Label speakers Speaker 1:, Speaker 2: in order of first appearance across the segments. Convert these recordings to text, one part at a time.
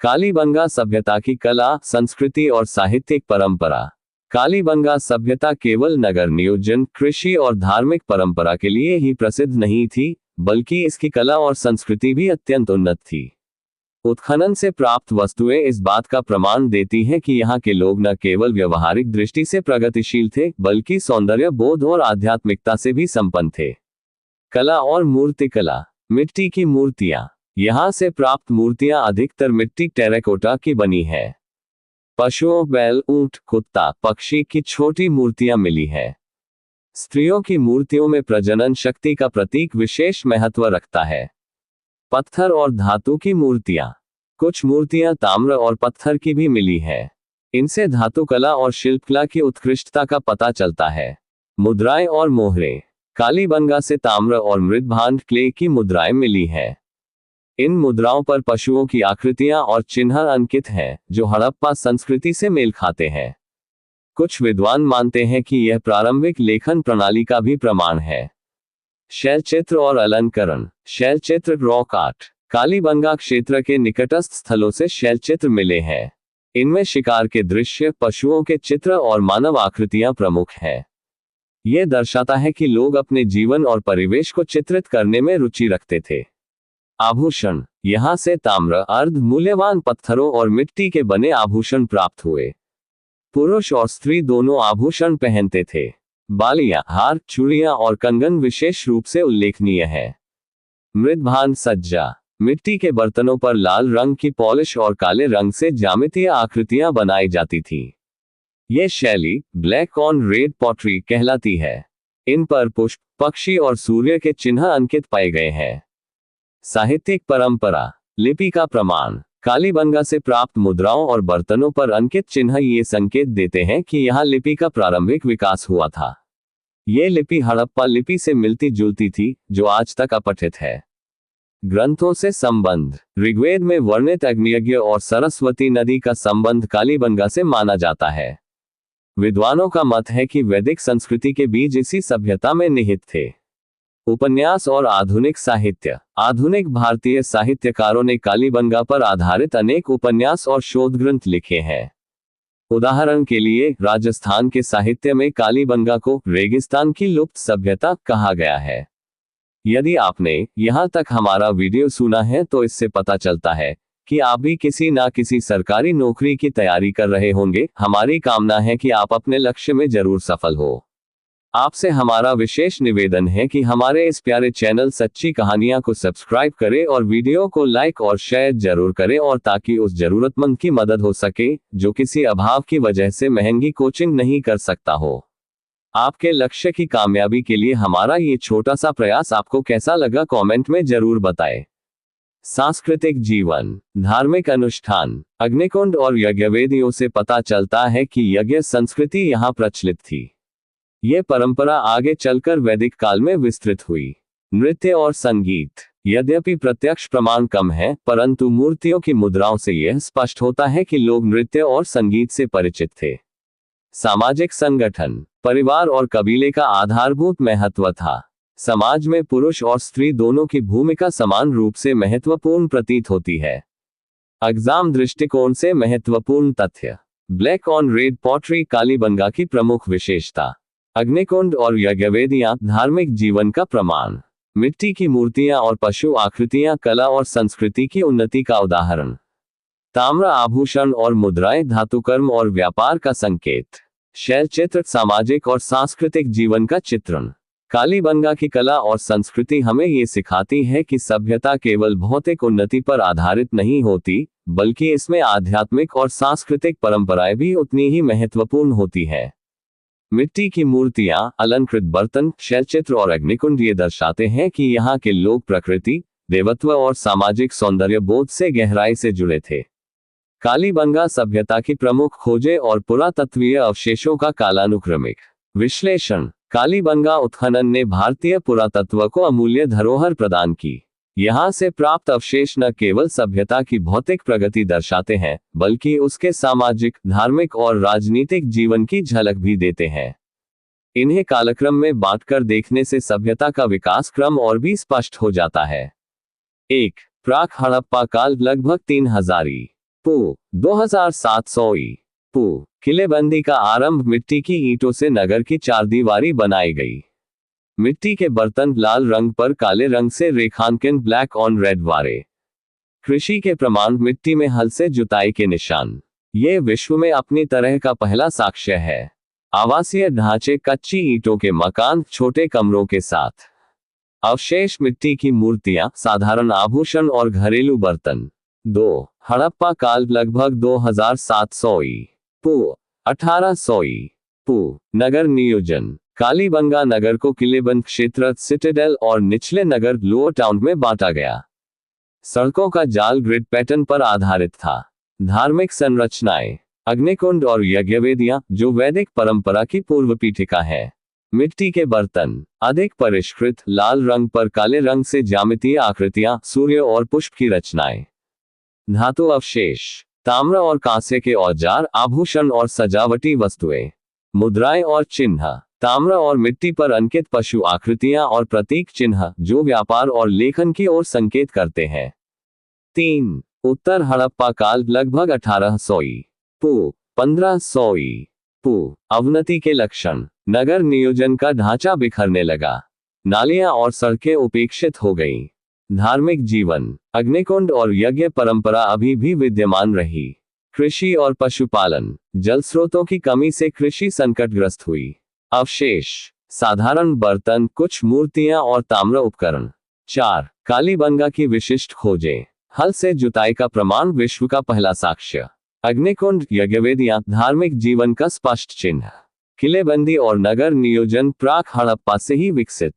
Speaker 1: कालीबंगा सभ्यता की कला, संस्कृति और साहित्यिक परंपरा। कालीबंगा सभ्यता केवल नगर नियोजन, कृषि और धार्मिक परंपरा के लिए ही प्रसिद्ध नहीं थी, बल्कि इसकी कला और संस्कृति भी अत्यंत उन्नत थी। उत्खनन से प्राप्त वस्तुएं इस बात का प्रमाण देती हैं कि यहाँ के लोग न केवल व्यवहारिक दृष्टि से प्रगतिशील थे, बल्कि सौंदर्य बोध और आध्यात्मिकता से भी संपन्न थे। कला और मूर्तिकला। मिट्टी की मूर्तियां। यहाँ से प्राप्त मूर्तियां अधिकतर मिट्टी टेराकोटा की बनी है। पशुओं, बैल, ऊंट, कुत्ता, पक्षी की छोटी मूर्तियां मिली है। स्त्रियों की मूर्तियों में प्रजनन शक्ति का प्रतीक विशेष महत्व रखता है। पत्थर और धातु की मूर्तियां। कुछ मूर्तियां ताम्र और पत्थर की भी मिली है। इनसे धातुकला और शिल्पकला की उत्कृष्टता का पता चलता है। मुद्राएं और मोहरें। कालीबंगा से ताम्र और मृदभांड क्ले की मुद्राएं मिली है। इन मुद्राओं पर पशुओं की आकृतियां और चिन्ह अंकित हैं, जो हड़प्पा संस्कृति से मेल खाते हैं। कुछ विद्वान मानते हैं कि यह प्रारंभिक लेखन प्रणाली का भी प्रमाण है। शैलचित्र और अलंकरण। शैलचित्र, रॉक आर्ट। कालीबंगा क्षेत्र के निकटस्थ स्थलों से शैलचित्र मिले हैं। इनमें शिकार के दृश्य, पशुओं के चित्र और मानव आकृतियां प्रमुख हैं। यह दर्शाता है कि लोग अपने जीवन और परिवेश को चित्रित करने में रुचि रखते थे। आभूषण। यहां से ताम्र, अर्ध मूल्यवान पत्थरों और मिट्टी के बने आभूषण प्राप्त हुए। पुरुष और स्त्री दोनों आभूषण पहनते थे। बालियां, हार, चूड़ियां और कंगन विशेष रूप से उल्लेखनीय है। मृदभांड सज्जा। मिट्टी के बर्तनों पर लाल रंग की पॉलिश और काले रंग से ज्यामितीय आकृतियां बनाई जाती थी। यह शैली ब्लैक ऑन रेड पॉटरी कहलाती है। इन पर पुष्प, पक्षी और सूर्य के चिन्ह अंकित पाए गए हैं। साहित्यिक परंपरा। लिपि का प्रमाण। कालीबंगा से प्राप्त मुद्राओं और बर्तनों पर अंकित चिन्ह ये संकेत देते हैं कि यहाँ लिपि का प्रारंभिक विकास हुआ था। ये लिपि हड़प्पा लिपि से मिलती जुलती थी, जो आज तक अपठित है। ग्रंथों से संबंध। ऋग्वेद में वर्णित अग्नियज्ञ और सरस्वती नदी का संबंध कालीबंगा से माना जाता है। विद्वानों का मत है कि वैदिक संस्कृति के बीज इसी सभ्यता में निहित थे। उपन्यास और आधुनिक साहित्य। आधुनिक भारतीय साहित्यकारों ने कालीबंगा पर आधारित अनेक उपन्यास और शोध ग्रंथ लिखे हैं। उदाहरण के लिए, राजस्थान के साहित्य में कालीबंगा को रेगिस्तान की लुप्त सभ्यता कहा गया है। यदि आपने यहां तक हमारा वीडियो सुना है तो इससे पता चलता है कि आप भी किसी ना किसी सरकारी नौकरी की तैयारी कर रहे होंगे। हमारी कामना है कि आप अपने लक्ष्य में जरूर सफल हो। आपसे हमारा विशेष निवेदन है कि हमारे इस प्यारे चैनल सच्ची कहानियां को सब्सक्राइब करें और वीडियो को लाइक और शेयर जरूर करें, और ताकि उस जरूरतमंद की मदद हो सके जो किसी अभाव की वजह से महंगी कोचिंग नहीं कर सकता हो। आपके लक्ष्य की कामयाबी के लिए हमारा ये छोटा सा प्रयास आपको कैसा लगा, कमेंट में जरूर बताएं। सांस्कृतिक जीवन। धार्मिक अनुष्ठान। अग्निकुंड और यज्ञवेदियों से पता चलता है कि यज्ञ संस्कृति यहाँ प्रचलित थी। ये परंपरा आगे चलकर वैदिक काल में विस्तृत हुई। नृत्य और संगीत। यद्यपि प्रत्यक्ष प्रमाण कम है, परंतु मूर्तियों की मुद्राओं से यह स्पष्ट होता है कि लोग नृत्य और संगीत से परिचित थे। सामाजिक संगठन। परिवार और कबीले का आधारभूत महत्व था। समाज में पुरुष और स्त्री दोनों की भूमिका समान रूप से महत्वपूर्ण प्रतीत होती है। एग्जाम दृष्टिकोण से महत्वपूर्ण तथ्य। Black on red pottery Kalibangan की प्रमुख विशेषता। अग्निकुंड और यज्ञवेदियां धार्मिक जीवन का प्रमाण। मिट्टी की मूर्तियां और पशु आकृतियां कला और संस्कृति की उन्नति का उदाहरण। ताम्र आभूषण और मुद्राएं धातुकर्म और व्यापार का संकेत। शैलचित्र सामाजिक और सांस्कृतिक जीवन का चित्रण। कालीबंगा की कला और संस्कृति हमें ये सिखाती है कि सभ्यता केवल भौतिक उन्नति पर आधारित नहीं होती, बल्कि इसमें आध्यात्मिक और सांस्कृतिक परंपराएं भी उतनी ही महत्वपूर्ण होती है। मिट्टी की मूर्तियां, अलंकृत बर्तन, शैलचित्र और अग्निकुंड ये दर्शाते हैं कि यहाँ के लोग प्रकृति, देवत्व और सामाजिक सौंदर्य बोध से गहराई से जुड़े थे। कालीबंगा सभ्यता की प्रमुख खोजें और पुरातत्वीय अवशेषों का कालानुक्रमिक विश्लेषण। कालीबंगा उत्खनन ने भारतीय पुरातत्व को अमूल्य धरोहर प्रदान की। यहाँ से प्राप्त अवशेष न केवल सभ्यता की भौतिक प्रगति दर्शाते हैं, बल्कि उसके सामाजिक, धार्मिक और राजनीतिक जीवन की झलक भी देते हैं। इन्हें कालक्रम में बांटकर देखने से सभ्यता का विकास क्रम और भी स्पष्ट हो जाता है। 1. प्राक हड़प्पा काल लगभग 3000 ई पू 2700 ई पू किलेबंदी का आरंभ मिट्टी की ईंटों से नगर की चारदीवारी बनाई गई। मिट्टी के बर्तन लाल रंग पर काले रंग से रेखांकन ब्लैक ऑन रेड वारे। कृषि के प्रमाण मिट्टी में हल से जुताई के निशान। ये विश्व में अपनी तरह का पहला साक्ष्य है। आवासीय ढांचे कच्ची ईंटों के मकान छोटे कमरों के साथ। अवशेष मिट्टी की मूर्तियां साधारण आभूषण और घरेलू बर्तन। 2 हड़प्पा काल लगभग 2700 ई पू 1800 ई पू नगर नियोजन। कालीबंगा नगर को किलेबंद क्षेत्र सिटाडेल और निचले नगर लोअर टाउन में बांटा गया। सड़कों का जाल ग्रिड पैटर्न पर आधारित था। धार्मिक संरचनाएं अग्निकुंड और यज्ञवेदियां जो वैदिक परंपरा की पूर्व पीठिका है। मिट्टी के बर्तन अधिक परिष्कृत लाल रंग पर काले रंग से ज्यामितीय आकृतियां सूर्य और पुष्प की रचनाएं। धातु अवशेष ताम्र और कांसे के औजार आभूषण और सजावटी वस्तुएं। मुद्राएं और चिन्ह ताम्र और मिट्टी पर अंकित पशु आकृतियां और प्रतीक चिन्ह जो व्यापार और लेखन की ओर संकेत करते हैं। 3 उत्तर हड़प्पा काल लगभग 1800 ई पू 1500 ई पू अवनति के लक्षण नगर नियोजन का ढांचा बिखरने लगा। नालियां और सड़कें उपेक्षित हो गईं। धार्मिक जीवन अग्निकुंड और यज्ञ परंपरा अभी भी विद्यमान रही। कृषि और पशुपालन जल स्रोतों की कमी से कृषि संकटग्रस्त हुई। अवशेष साधारण बर्तन कुछ मूर्तियां और ताम्र उपकरण। 4 कालीबंगा की विशिष्ट खोजें हल से जुताई का प्रमाण विश्व का पहला साक्ष्य। अग्निकुंड यज्ञवेदियां धार्मिक जीवन का स्पष्ट चिन्ह। किलेबंदी और नगर नियोजन प्राक हड़प्पा से ही विकसित।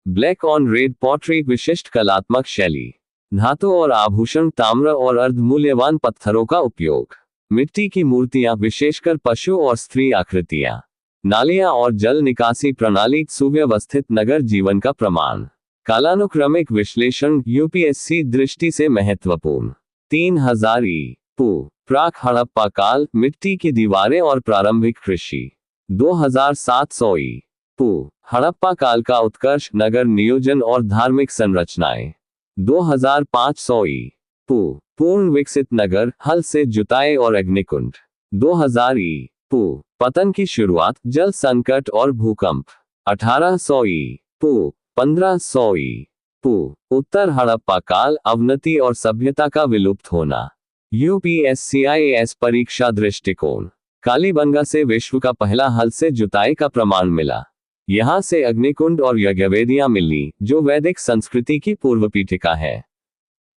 Speaker 1: ब्लैक ऑन रेड पॉटरी विशिष्ट कलात्मक शैली। धातु और आभूषण ताम्र और अर्धमूल्यवान पत्थरों का उपयोग। मिट्टी की मूर्तियां विशेषकर पशु और स्त्री आकृतियां। नालियां और जल निकासी प्रणाली सुव्यवस्थित नगर जीवन का प्रमाण। कालानुक्रमिक विश्लेषण यूपीएससी दृष्टि से महत्वपूर्ण। 3000 ई पू प्राक हड़प्पा काल मिट्टी की दीवारें और प्रारंभिक कृषि। 2700 ई पू हड़प्पा काल का उत्कर्ष नगर नियोजन और धार्मिक संरचनाएं। 2500 ई पू पूर्ण विकसित नगर हल से जुताई और अग्निकुंड। 2000 ई पू पतन की शुरुआत जल संकट और भूकंप। 1800 ई पू 1500 ई पू उत्तर हड़प्पा काल अवनति और सभ्यता का विलुप्त होना। यूपीएससीआईएस परीक्षा दृष्टिकोण कालीबंगा से विश्व का पहला हल से जुताई का प्रमाण मिला। यहां से अग्निकुंड और यज्ञवेदियां मिली जो वैदिक संस्कृति की पूर्व पीठिका है।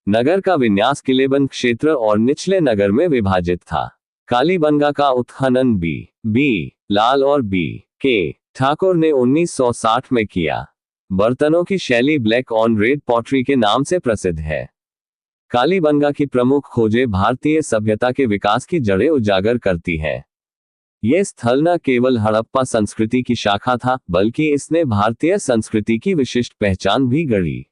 Speaker 1: नगर का विन्यास किलेबंद क्षेत्र और निचले नगर में विभाजित था। कालीबंगा का उत्खनन बी लाल और बी के ठाकुर ने 1960 में किया। बर्तनों की शैली ब्लैक ऑन रेड पॉटरी के नाम से प्रसिद्ध है। कालीबंगा की प्रमुख खोजें भारतीय सभ्यता के विकास की जड़ें उजागर करती है। यह स्थल न केवल हड़प्पा संस्कृति की शाखा था बल्कि इसने भारतीय संस्कृति की विशिष्ट पहचान भी गढ़ी।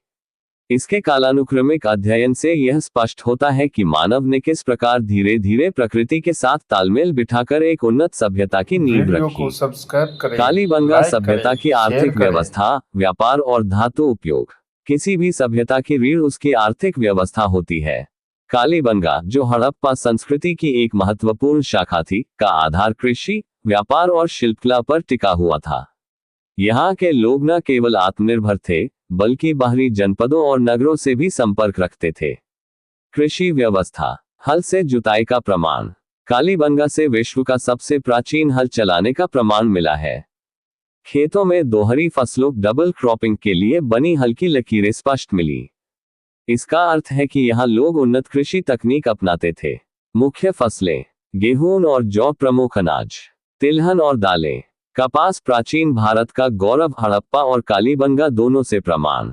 Speaker 1: इसके कालानुक्रमिक अध्ययन से यह स्पष्ट होता है कि मानव ने किस प्रकार धीरे धीरे प्रकृति के साथ तालमेल बिठाकर एक उन्नत सभ्यता की नींव रखी। कालीबंगा सभ्यता की आर्थिक व्यवस्था व्यापार और धातु उपयोग। किसी भी सभ्यता की रीढ़ उसकी आर्थिक व्यवस्था होती है। कालीबंगा जो हड़प्पा संस्कृति की एक महत्वपूर्ण शाखा थी का आधार कृषि व्यापार और शिल्पकला पर टिका हुआ था। यहाँ के लोग न केवल आत्मनिर्भर थे बल्कि बाहरी जनपदों और नगरों से भी संपर्क रखते थे। कृषि व्यवस्था हल से जुताई का प्रमाण कालीबंगा से विश्व का सबसे प्राचीन हल चलाने का प्रमाण मिला है। खेतों में दोहरी फसलों डबल क्रॉपिंग के लिए बनी हल की लकीरें स्पष्ट मिली। इसका अर्थ है कि यहाँ लोग उन्नत कृषि तकनीक अपनाते थे। मुख्य फसलें गेहूं और जौ प्रमुख अनाज। तिलहन और दालें। कपास प्राचीन भारत का गौरव हड़प्पा और कालीबंगा दोनों से प्रमाण।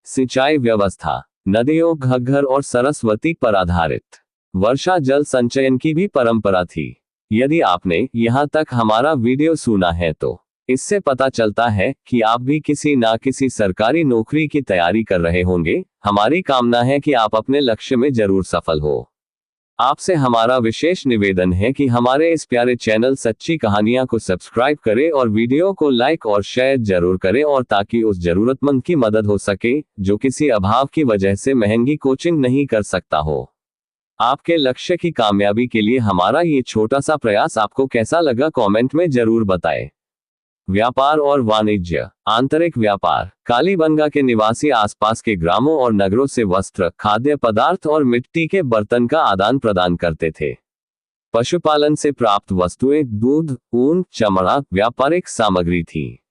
Speaker 1: सिंचाई व्यवस्था नदियों घग्गर और सरस्वती पर आधारित। वर्षा जल संचयन की भी परंपरा थी। यदि आपने यहाँ तक हमारा वीडियो सुना है तो इससे पता चलता है कि आप भी किसी ना किसी सरकारी नौकरी की तैयारी कर रहे होंगे। हमारी कामना है कि आप अपने लक्ष्य में जरूर सफल हो। आपसे हमारा विशेष निवेदन है कि हमारे इस प्यारे चैनल सच्ची कहानियां को सब्सक्राइब करें और वीडियो को लाइक और शेयर जरूर करें और ताकि उस जरूरतमंद की मदद हो सके जो किसी अभाव की वजह से महंगी कोचिंग नहीं कर सकता हो। आपके लक्ष्य की कामयाबी के लिए हमारा ये छोटा सा प्रयास आपको कैसा लगा कमेंट में जरूर बताएं। व्यापार और वाणिज्य। आंतरिक व्यापार। कालीबंगा के निवासी आसपास के ग्रामों और नगरों से वस्त्र, खाद्य पदार्थ और मिट्टी के बर्तन का आदान प्रदान करते थे। पशुपालन से प्राप्त वस्तुएं दूध, ऊन, चमड़ा व्यापारिक सामग्री थी।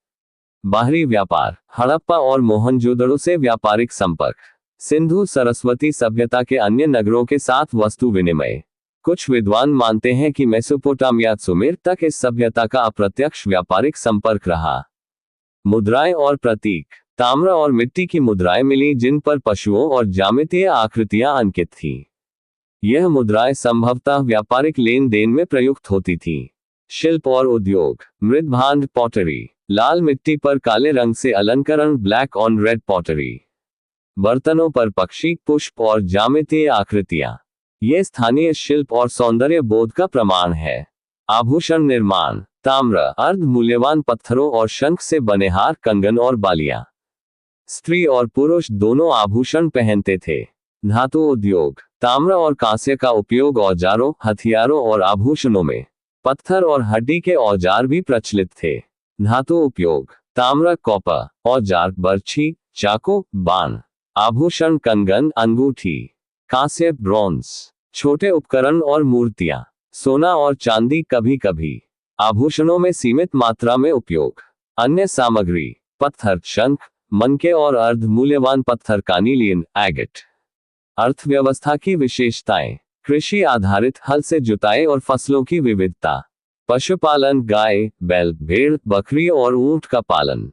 Speaker 1: बाहरी व्यापार। हड़प्पा और मोहनजोदड़ो से व्यापारिक संपर्क। सिंधु सरस्वती सभ्यता के अन्य नगरों के साथ वस्तु विनिमय। कुछ विद्वान मानते हैं कि मेसोपोटामिया सुमेर तक इस सभ्यता का अप्रत्यक्ष व्यापारिक संपर्क रहा। मुद्राएं और प्रतीक। ताम्र और मिट्टी की मुद्राएं मिली जिन पर पशुओं और ज्यामितीय आकृतियां अंकित थीं। यह मुद्राएं संभवतः व्यापारिक लेन देन में प्रयुक्त होती थीं। शिल्प और उद्योग। मृदभांड पॉटरी। लाल मिट्टी पर काले रंग से अलंकरण ब्लैक ऑन रेड पॉटरी। बर्तनों पर पक्षी, पुष्प और ज्यामितीय आकृतियां। ये स्थानीय शिल्प और सौंदर्य बोध का प्रमाण है। आभूषण निर्माण। ताम्र, अर्ध मूल्यवान पत्थरों और शंख से बने हार, कंगन और बालियां। स्त्री और पुरुष दोनों आभूषण पहनते थे। धातु उद्योग। ताम्र और कांस्य का उपयोग औजारों, हथियारों और आभूषणों में। पत्थर और हड्डी के औजार भी प्रचलित थे। धातु उपयोग। ताम्र, कॉपर, औजार, बर्छी, चाकू, बाण। आभूषण, कंगन, अंगूठी। कांस्य, ब्रॉन्ज, छोटे उपकरण और मूर्तियां। सोना और चांदी कभी कभी। आभूषणों में सीमित मात्रा में उपयोग। अन्य सामग्री। पत्थर, शंख, मनके और अर्ध मूल्यवान पत्थर, कानीलियन, एगेट। अर्थव्यवस्था की विशेषताएं। कृषि आधारित, हल से जुताई और फसलों की विविधता। पशुपालन, गाय, बैल, भेड़, बकरी और ऊंट का पालन।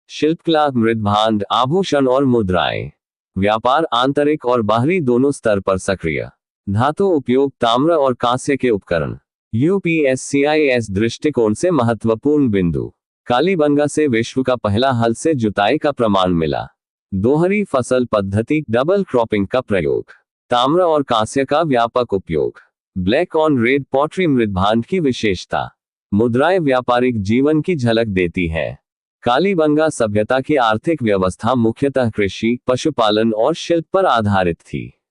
Speaker 1: शिल्पकला, मृदभांड, आभूषण और मुद्राएं। व्यापार, आंतरिक और बाहरी दोनों स्तर पर सक्रिय। धातु उपयोग, ताम्र और कांस्य के उपकरण। यूपीएससीआईएस दृष्टिकोण से महत्वपूर्ण बिंदु। कालीबंगा से विश्व का पहला हल से जुताई का प्रमाण मिला। दोहरी फसल पद्धति, डबल क्रॉपिंग का प्रयोग। ताम्र और कांस्य का व्यापक उपयोग। ब्लैक ऑन रेड पॉटरी, मृदभांड की विशेषता। मुद्राएं व्यापारिक जीवन की झलक देती है। कालीबंगा सभ्यता की आर्थिक व्यवस्था मुख्यतः कृषि, पशुपालन और शिल्प पर आधारित थी।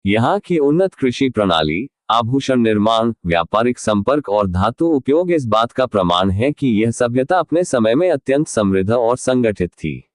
Speaker 1: यहाँ की उन्नत कृषि प्रणाली, आभूषण निर्माण, व्यापारिक संपर्क और धातु उपयोग इस बात का प्रमाण है कि यह सभ्यता अपने समय में अत्यंत समृद्ध और संगठित थी।